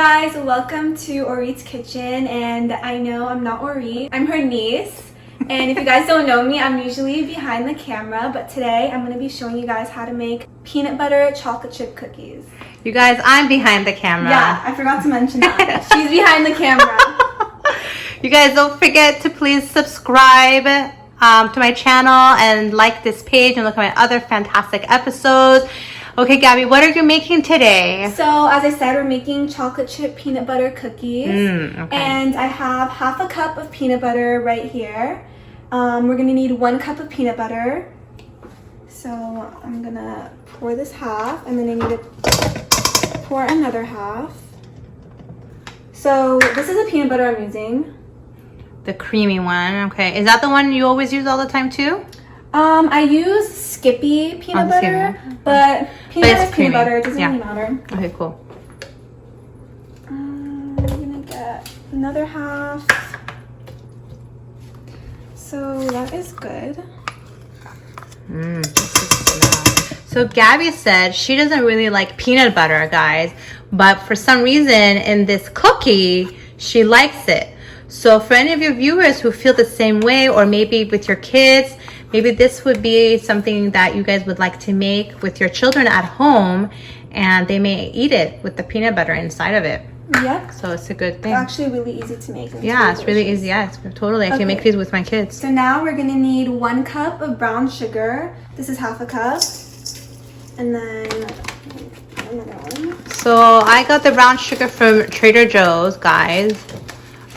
guys, welcome to Orit's kitchen, and I know I'm not Orit, I'm her niece, and if you guys don't know me, I'm usually behind the camera, but today I'm going to be showing you guys how to make peanut butter chocolate chip cookies. You guys, I'm behind the camera. Yeah, I forgot to mention that. She's behind the camera. You guys don't forget to please subscribe to my channel and like this page and look at my other fantastic episodes. Okay, Gabby, what are you making today? So, as I said, we're making chocolate chip peanut butter cookies. Okay. And I have half a cup of peanut butter right here. We're going to need 1 cup of peanut butter. So, I'm going to pour this half, and then I need to pour another half. So, this is the peanut butter I'm using. The creamy one, okay. Is that the one you always use all the time too? I use Skippy peanut butter, but peanut butter is peanut butter. It doesn't really matter. Okay, cool. I'm gonna get another half. So that is good. So Gabby said she doesn't really like peanut butter, guys, but for some reason in this cookie, she likes it. So for any of your viewers who feel the same way, or maybe with your kids, maybe this would be something that you guys would like to make with your children at home, and they may eat it with the peanut butter inside of it. Yep. So it's a good thing. It's actually really easy to make. Yeah, it's really easy. Yes, totally. I can make these with my kids. So now we're gonna need 1 cup of brown sugar. This is half a cup. And then another one. So I got the brown sugar from Trader Joe's, guys.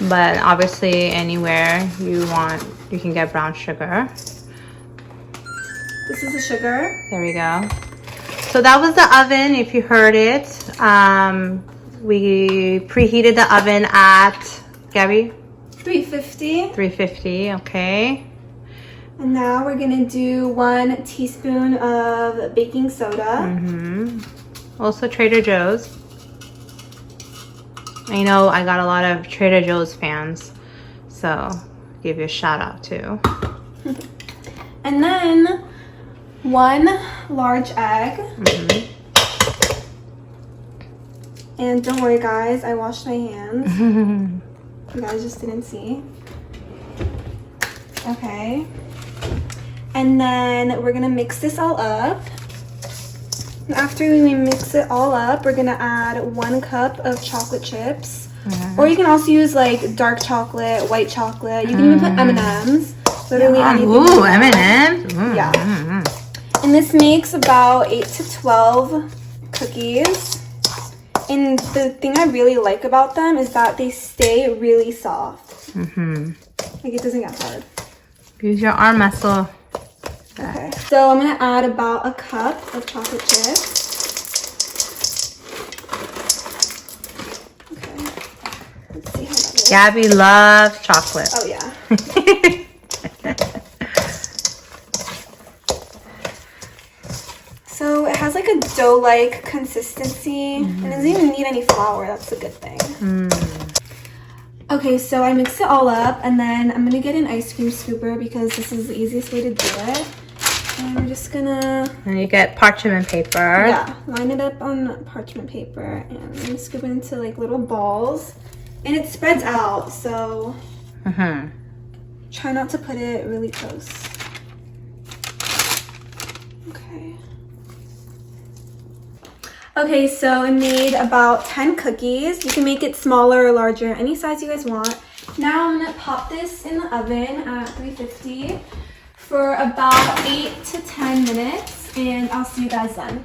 But obviously anywhere you want, you can get brown sugar. This is the sugar. There we go. So that was the oven, if you heard it. We preheated the oven at, Gabby? 350. 350, okay. And now we're gonna do 1 teaspoon of baking soda. Also Trader Joe's. I know I got a lot of Trader Joe's fans, so give you a shout out too. And then 1 large egg. And don't worry guys, I washed my hands. You guys just didn't see. Okay. And then we're gonna mix this all up. After we mix it all up, we're gonna add 1 cup of chocolate chips. Or you can also use like dark chocolate, white chocolate. You can even put M&Ms. Literally anything. Ooh, M&Ms? Yeah. And this makes about 8 to 12 cookies. And the thing I really like about them is that they stay really soft. Like it doesn't get hard. Use your arm muscle. Okay, so I'm gonna add about 1 cup of chocolate chips. Okay, let's see how that is. Gabby loves chocolate. Oh yeah. So it has like a dough-like consistency, and it doesn't even need any flour. That's a good thing. Okay, so I mixed it all up, and then I'm gonna get an ice cream scooper because this is the easiest way to do it. And we're just gonna... And you get parchment paper. Yeah, line it up on parchment paper and scoop it into like little balls. And it spreads out, so try not to put it really close. Okay. Okay, so I made about 10 cookies. You can make it smaller or larger, any size you guys want. Now I'm gonna pop this in the oven at 350 for about 8 to 10 minutes, and I'll see you guys then.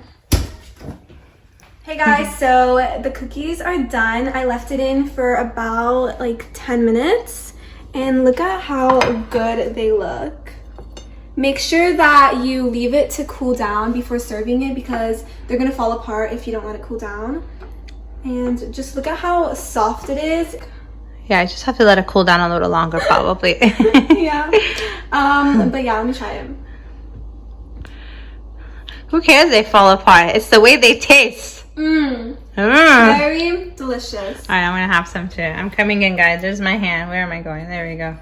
Hey guys, so the cookies are done. I left it in for about like 10 minutes, and look at how good they look. Make sure that you leave it to cool down before serving it because they're gonna fall apart if you don't let it cool down. And just look at how soft it is. Yeah, I just have to let it cool down a little longer probably. Yeah. But yeah, let me try it. Who cares they fall apart? It's the way they taste. Very delicious. Alright, I'm gonna have some too. I'm coming in, guys. There's my hand. Where am I going? There we go.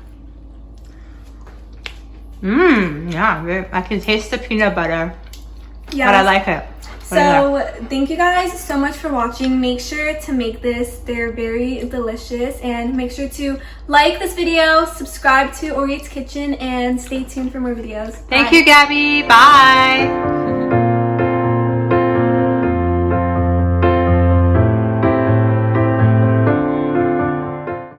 Yeah, I can taste the peanut butter. Yeah. But I like it. So thank you guys so much for watching. Make sure to make this. They're very delicious. And make sure to like this video, subscribe to Orit's Kitchen, and stay tuned for more videos. Thank you, Gabby. Bye.